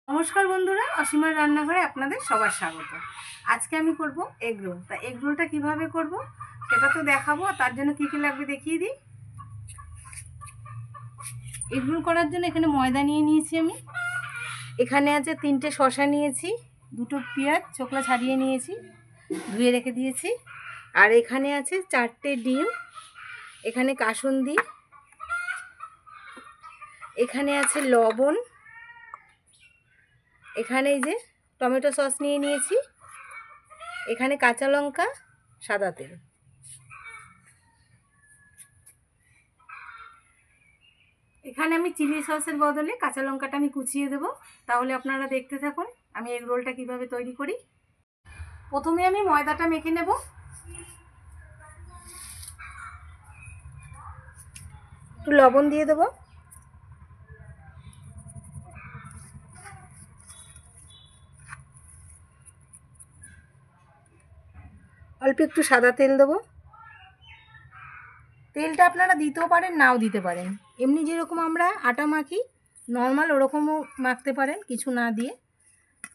নমস্কার বন্ধুরা, অসীমার রান্নাঘরে আপনাদের সবার স্বাগত। আজকে আমি করব এগ রোল। তা এগ রোলটা কীভাবে করব সেটা তো দেখাবো। তার জন্য কী কী লাগবে দেখিয়ে দিই। এগ রোল করার জন্য এখানে ময়দা নিয়ে নিয়েছি আমি। এখানে আছে 3টে শসা নিয়েছি, 2টো পেঁয়াজ চোখলা ছাড়িয়ে নিয়েছি, ধুয়ে রেখে দিয়েছি। আর এখানে আছে 4টে ডিম, এখানে কাসুন্দি, এখানে আছে লবণ, এখানে এই যে টমেটো সস নিয়ে নিয়েছি, এখানে কাঁচা লঙ্কা, সাদা তেল। এখানে আমি চিলি সসের বদলে কাঁচা লঙ্কাটা আমি কুচিয়ে দেব। তাহলে আপনারা দেখতে থাকুন আমি এগ রোলটা কীভাবে তৈরি করি। প্রথমে আমি ময়দাটা মেখে নেব। একটু লবণ দিয়ে দেব, অল্প একটু সাদা তেল দেবো। তেলটা আপনারা দিতেও পারেন, নাও দিতে পারেন। এমনি যেরকম আমরা আটা মাখি নর্মাল ওরকমও মাখতে পারেন, কিছু না দিয়ে।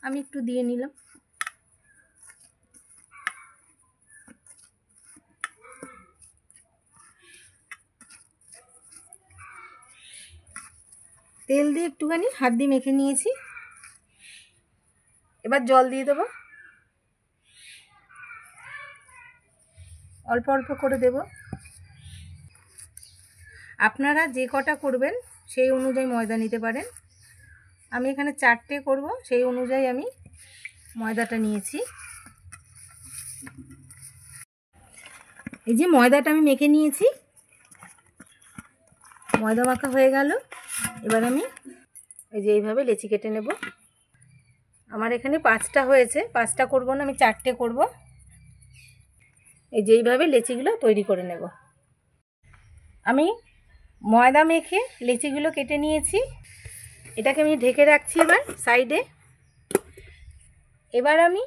আমি একটু দিয়ে নিলাম। তেল দিয়ে একটুখানি হাত দিয়ে মেখে নিয়েছি। এবার জল দিয়ে দেবো, অল্প অল্প করে দেব। আপনারা যে কটা করবেন সেই অনুযায়ী ময়দা নিতে পারেন। আমি এখানে 4টে করব, সেই অনুযায়ী আমি ময়দাটা নিয়েছি। এই যে ময়দাটা আমি মেখে নিয়েছি, ময়দা মাখা হয়ে গেল। এবার আমি এই যে এইভাবে লেচি কেটে নেব। আমার এখানে 5টা হয়েছে, 5টা করব না, আমি 4টে করব। এই যে এইভাবে লেচিগুলো তৈরি করে নেব। আমি ময়দা মেখে লেচিগুলো কেটে নিয়েছি, এটাকে আমি ঢেকে রাখছি এবার সাইডে। এবার আমি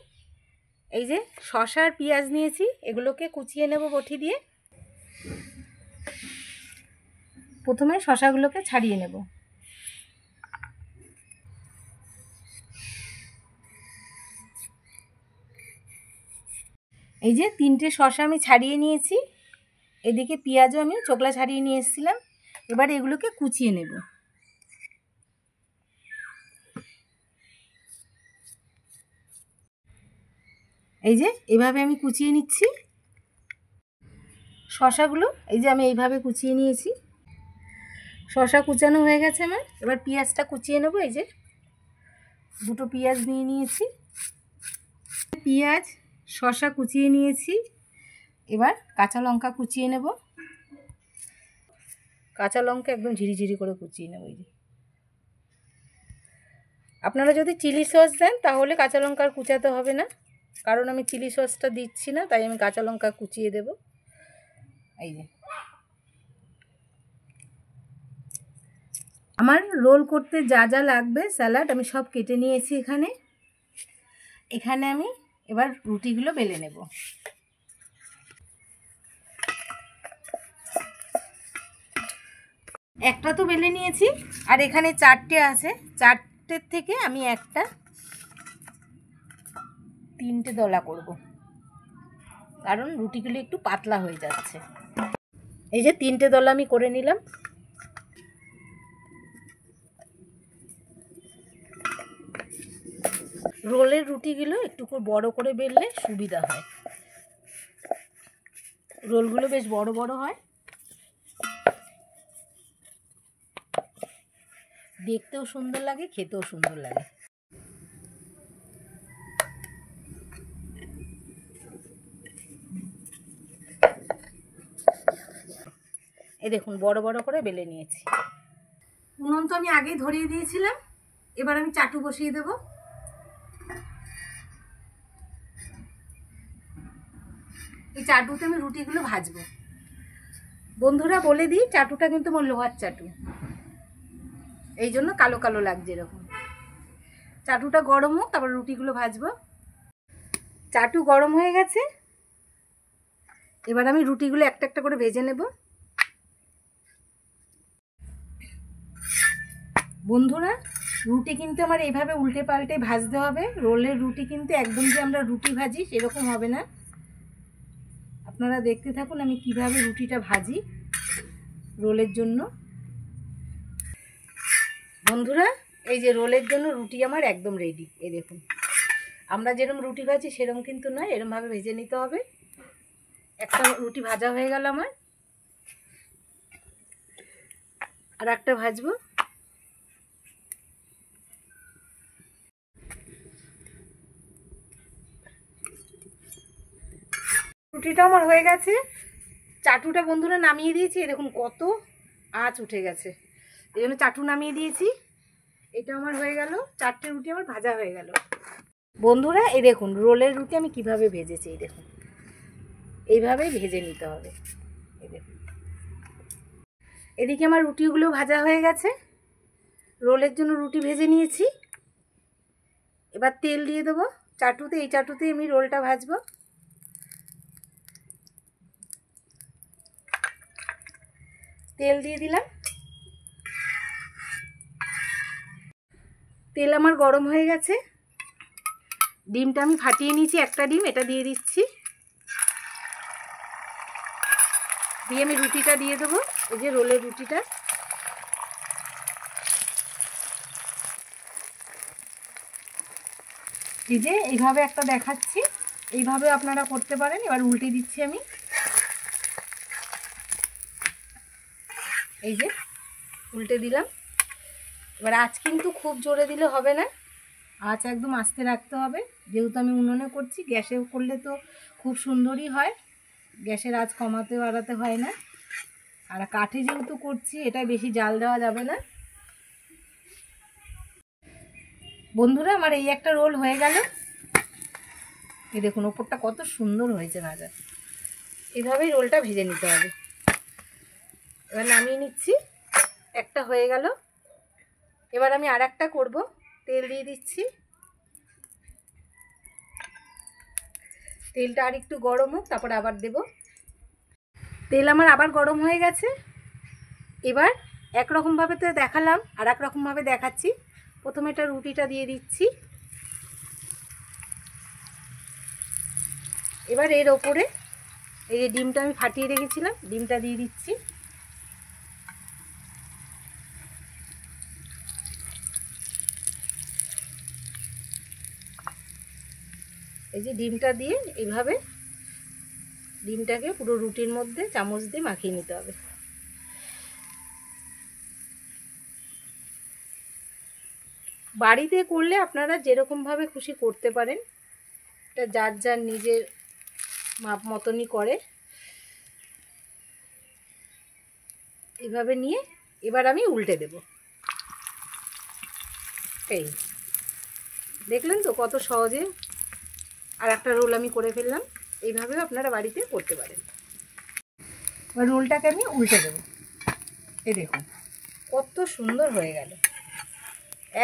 এই যে শসা আর পেঁয়াজ নিয়েছি, এগুলোকে কুচিয়ে নেব বটি দিয়ে। প্রথমে শসাগুলোকে ছাড়িয়ে নেব। এই যে 3টে শসা আমি ছাড়িয়ে নিয়েছি, এদিকে পেঁয়াজও আমি চোখলা ছাড়িয়ে নিয়ে এসেছিলাম। এবার এগুলোকে কুচিয়ে নেব। এই যে এভাবে আমি কুচিয়ে নিচ্ছি শসাগুলো। এই যে আমি এইভাবে কুচিয়ে নিয়েছি, শসা কুচানো হয়ে গেছে আমার। এবার পেঁয়াজটা কুচিয়ে নেব। এই যে 2টো পেঁয়াজ নিয়ে নিয়েছি, পেঁয়াজ শসা কুচিয়ে নিয়েছি। এবার কাঁচা লঙ্কা কুচিয়ে নেব, কাঁচা লঙ্কা একদম ঝিরিঝিরি করে কুচিয়ে নেব। এই যে আপনারা যদি চিলি সস দেন তাহলে কাঁচা লঙ্কা আর কুচাতে হবে না, কারণ আমি চিলি সসটা দিচ্ছি না, তাই আমি কাঁচা লঙ্কা কুচিয়ে দেব। এই যে আমার রোল করতে যা যা লাগবে স্যালাড আমি সব কেটে নিয়েছি এখানে। এখানে আমি এবার রুটিগুলো বেলে নেব। একটা তো বেলে নিয়েছি, আর এখানে 4টে আছে। 4টের থেকে আমি 3টে দলা করব, কারণ রুটিগুলো একটু পাতলা হয়ে যাচ্ছে। এই যে 3টে দলা আমি করে নিলাম। রোলের রুটিগুলো একটু বড় করে বেললে সুবিধা হয়, রোলগুলো বেশ বড় বড় হয়, দেখতেও সুন্দর লাগে, খেতেও সুন্দর লাগে। এই দেখুন বড় বড় করে বেলে নিয়েছি। উনুন তো আমি আগেই ধরিয়ে দিয়েছিলাম। এবার আমি চাটু বসিয়ে দেব। এই চাটুতে আমি রুটিগুলো ভাজবো। বন্ধুরা বলে দিই, চাটুটা কিন্তু আমার লোহার চাটু, এই জন্য কালো কালো লাগছে এরকম। চাটুটা গরম হোক, তারপর রুটিগুলো ভাজবো। চাটু গরম হয়ে গেছে, এবার আমি রুটিগুলো একটা একটা করে ভেজে নেব। বন্ধুরা রুটি কিন্তু আমার এইভাবে উল্টে পাল্টে ভাজতে হবে। রোলের রুটি কিন্তু একদম যে আমরা রুটি ভাজি সেরকম হবে না। আপনারা দেখতে থাকুন আমি কিভাবে রুটিটা ভাজি রোলের জন্য। বন্ধুরা, এই যে রোলের জন্য রুটি আমার একদম রেডি। এই দেখুন, আমরা যেরকম রুটি ভাজি সেরকম কিন্তু নয়, এরকমভাবে ভেজে নিতে হবে। একটা রুটি ভাজা হয়ে গেল আমার, আর একটা ভাজবো। রুটিটা আমার হয়ে গেছে। চাটুটা বন্ধুরা নামিয়ে দিয়েছি। দেখুন কত আঁচ উঠে গেছে, এই জন্য চাটু নামিয়ে দিয়েছি। এটা আমার হয়ে গেল, 4টে রুটি আমার ভাজা হয়ে গেল। বন্ধুরা এই দেখুন রোলের রুটি আমি কিভাবে ভেজেছি। এই দেখুন এইভাবেই ভেজে নিতে হবে। এই দেখুন, এদিকে আমার রুটিগুলো ভাজা হয়ে গেছে। রোলের জন্য রুটি ভেজে নিয়েছি। এবার তেল দিয়ে দেবো চাটুতে। এই চাটুতে আমি রোলটা ভাজবো। তেল দিয়ে দিলাম। তেল আমার গরম হয়ে গেছে। ডিমটা আমি ফাটিয়ে নিয়েছি, একটা ডিম, এটা দিয়ে দিচ্ছি। দিয়ে আমি রুটিটা দিয়ে দেবো, এই যে রোলের রুটিটা। এই যে এইভাবে একটা দেখাচ্ছি, এইভাবে আপনারা করতে পারেন। এবার উল্টে দিচ্ছি আমি। এই যে উল্টে দিলাম। এবার আঁচ কিন্তু খুব জোরে দিলে হবে না, আঁচ একদম আস্তে রাখতে হবে। যেহেতু আমি উনুনে করছি, গ্যাসে করলে তো খুব সুন্দরই হয়, গ্যাসের আঁচ কমাতে বাড়াতে হয় না। আর কাঠে যেহেতু করছি, এটা বেশি জাল দেওয়া যাবে না। বন্ধুরা আমার এই একটা রোল হয়ে গেল। এই দেখুন ওপরটা কত সুন্দর হয়েছে ভাজা। এইভাবেই রোলটা ভেজে নিতে হবে। এবার নামিয়ে নিচ্ছি, একটা হয়ে গেল। এবার আমি আর একটা করবো। তেল দিয়ে দিচ্ছি। তেলটা আর একটু গরম হোক, তারপর আবার দেব। তেল আমার আবার গরম হয়ে গেছে। এবার একরকমভাবে তো দেখালাম, আর একরকমভাবে দেখাচ্ছি। প্রথমে এটা রুটিটা দিয়ে দিচ্ছি। এবার এর ওপরে এই যে ডিমটা আমি ফাটিয়ে রেখেছিলাম, ডিমটা দিয়ে দিচ্ছি। এই যে ডিমটা দিয়ে এইভাবে ডিমটাকে পুরো রুটির মধ্যে চামচ দিয়ে মাখিয়ে নিতে হবে। বাড়িতে করলে আপনারা যেরকমভাবে খুশি করতে পারেন, এটা যার যার নিজের মাপ মতনই করে। এইভাবে নিয়ে এবার আমি উল্টে দেব। এই দেখলেন তো কত সহজে আর একটা রোল আমি করে ফেললাম। এইভাবেও আপনারা বাড়িতে করতে পারেন। এবার রোলটাকে আমি উল্টে দেব। এই দেখুন কত সুন্দর হয়ে গেল,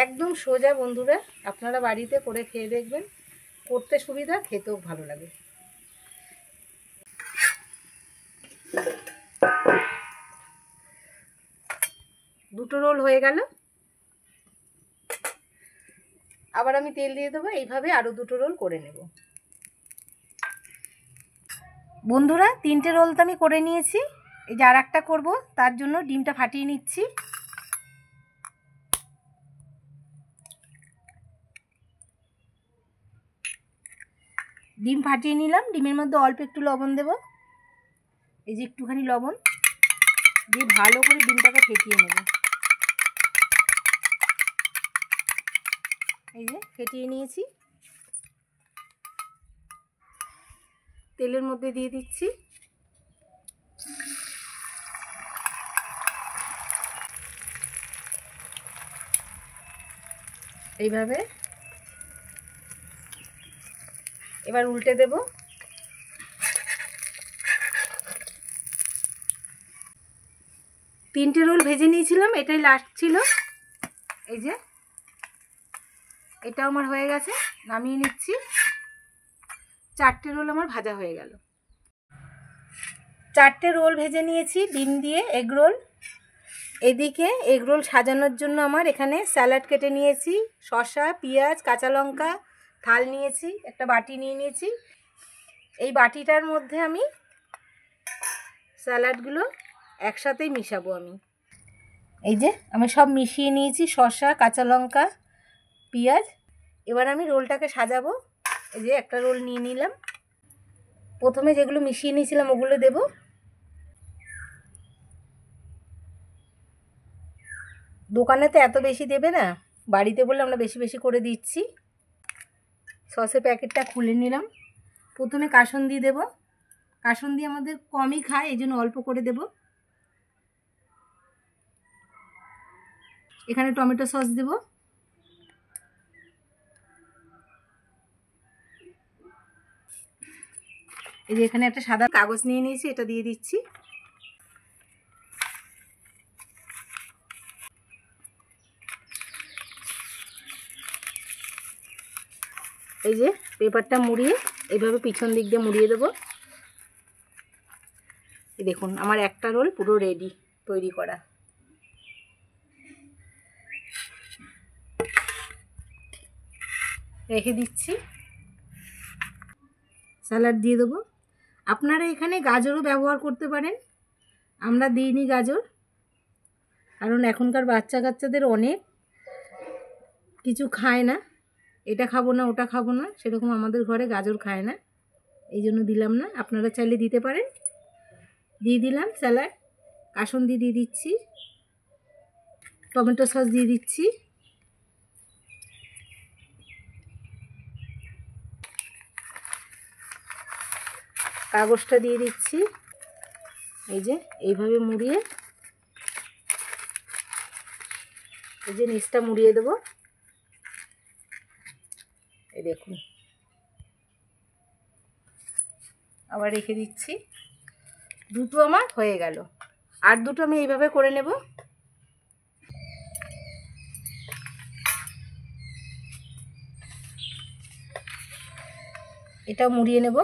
একদম সোজা। বন্ধুরা আপনারা বাড়িতে করে খেয়ে দেখবেন, করতে সুবিধা, খেতেও ভালো লাগে। দুটো রোল হয়ে গেল। আবার আমি তেল দিয়ে দেবো। এইভাবে আরও দুটো রোল করে নেব। বন্ধুরা 3টে রোল তো আমি করে নিয়েছি। এই যে আর একটা করবো, তার জন্য ডিমটা ফাটিয়ে নিচ্ছি। ডিম ফাটিয়ে নিলাম। ডিমের মধ্যে অল্প একটু লবণ দেব। এই যে একটুখানি লবণ দিয়ে ভালো করে ডিমটাকে ফেটিয়ে নেব। এই যে ফেটিয়ে নিয়েছি, তেলের মধ্যে দিয়ে দিচ্ছি। এইভাবে এবার উল্টে দেব। 3টে রোল ভেজে নিয়েছিলাম, এটাই লাস্ট ছিল। এই যে এটা আমার হয়ে গেছে, নামিয়ে নিচ্ছি। 4টে রোল আমার ভাজা হয়ে গেল। 4টে রোল ভেজে নিয়েছি ডিম দিয়ে, এগ রোল। এদিকে এগরোল সাজানোর জন্য আমার এখানে স্যালাড কেটে নিয়েছি, শসা, পেঁয়াজ, কাঁচা লঙ্কা, থাল নিয়েছি, একটা বাটি নিয়ে নিয়েছি। এই বাটিটার মধ্যে আমি স্যালাডগুলো একসাথেই মিশাবো। এই যে আমি সব মিশিয়ে নিয়েছি, শসা, কাঁচা লঙ্কা, পেঁয়াজ। এবার আমি রোলটাকে সাজাবো। এই যে একটা রোল নিয়ে নিলাম, প্রথমে যেগুলো মিশিয়ে নিয়েছিলাম ওগুলো দেব। দোকানে তো এত বেশি দেবে না, বাড়িতে বলে আমরা বেশি বেশি করে দিচ্ছি। সসের প্যাকেটটা খুলে নিলাম। প্রথমে কাসুন্দি দেব, কাসুন্দি আমাদের কমই খায়, এই জন্য অল্প করে দেব। এখানে টমেটো সস দেব, এই যে এখানে একটা সাদা কাগজ নিয়ে নিয়েছি, এটা দিয়ে দিচ্ছি। এই যে পেপারটা মুড়িয়ে এইভাবে পিছন দিক দিয়ে মুড়িয়ে দেবো। এই দেখুন আমার একটা রোল পুরো রেডি, তৈরি করা। রেখে দিচ্ছি। স্যালাড দিয়ে দেবো। আপনারা এখানে গাজরও ব্যবহার করতে পারেন, আমরা দিইনি গাজর, কারণ এখনকার বাচ্চা কাচ্চাদের অনেক কিছু খায় না, এটা খাবো না ওটা খাবো না, সেরকম আমাদের ঘরে গাজর খায় না, এই জন্য দিলাম না। আপনারা চাইলে দিতে পারেন। দিয়ে দিলাম স্যালাড, কাসুন্দি দিয়ে দিচ্ছি, টমেটো সস দিয়ে দিচ্ছি, কাগজটা দিয়ে দিচ্ছি। এই যে এইভাবে মুড়িয়ে, এই যে নিচটা মুড়িয়ে দেবো। এই দেখুন, আবার রেখে দিচ্ছি। দুটো আমার হয়ে গেল, আর দুটো আমি এইভাবে করে নেব। এটাও মুড়িয়ে নেব।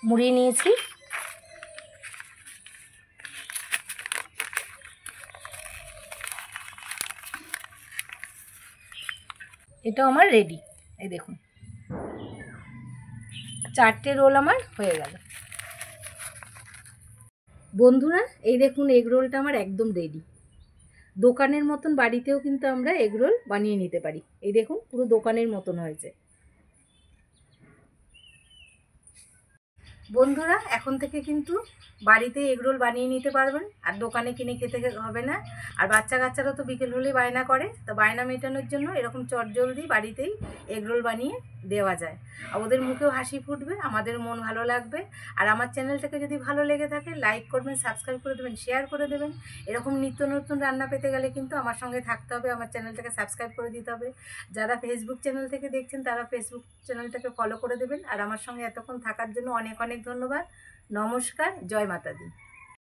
মুড়িয়ে নিয়েছি। এটাও আমার রেডি। এই দেখুন, 4টে রোল আমার হয়ে গেল। বন্ধুরা এই দেখুন এগ রোলটা আমার একদম রেডি। দোকানের মতন বাড়িতেও কিন্তু আমরা এগ রোল বানিয়ে নিতে পারি। এই দেখুন পুরো দোকানের মতন হয়েছে। বন্ধুরা এখন থেকে কিন্তু বাড়িতে এগরোল বানিয়ে নিতে পারবেন, আর দোকানে কিনে খেতে হবে না। আর বাচ্চা কাচ্চারা তো বিকেল হলেই বায়না করে, তো বায়না মেটানোর জন্য এরকম চটজলদি বাড়িতেই এগরোল বানিয়ে দেওয়া যায়। আর ওদের মুখেও হাসি ফুটবে, আমাদের মন ভালো লাগবে। আর আমার চ্যানেলটাকে যদি ভালো লেগে থাকে লাইক করবেন, সাবস্ক্রাইব করে দেবেন, শেয়ার করে দেবেন। এরকম নিত্য নতুন রান্না পেতে গেলে কিন্তু আমার সঙ্গে থাকতে হবে, আমার চ্যানেলটাকে সাবস্ক্রাইব করে দিতে হবে। যারা ফেসবুক চ্যানেল থেকে দেখছেন তারা ফেসবুক চ্যানেলটাকে ফলো করে দেবেন। আর আমার সঙ্গে এতক্ষণ থাকার জন্য অনেক অনেক ধন্যবাদ। নমস্কার, জয় মাতা দি।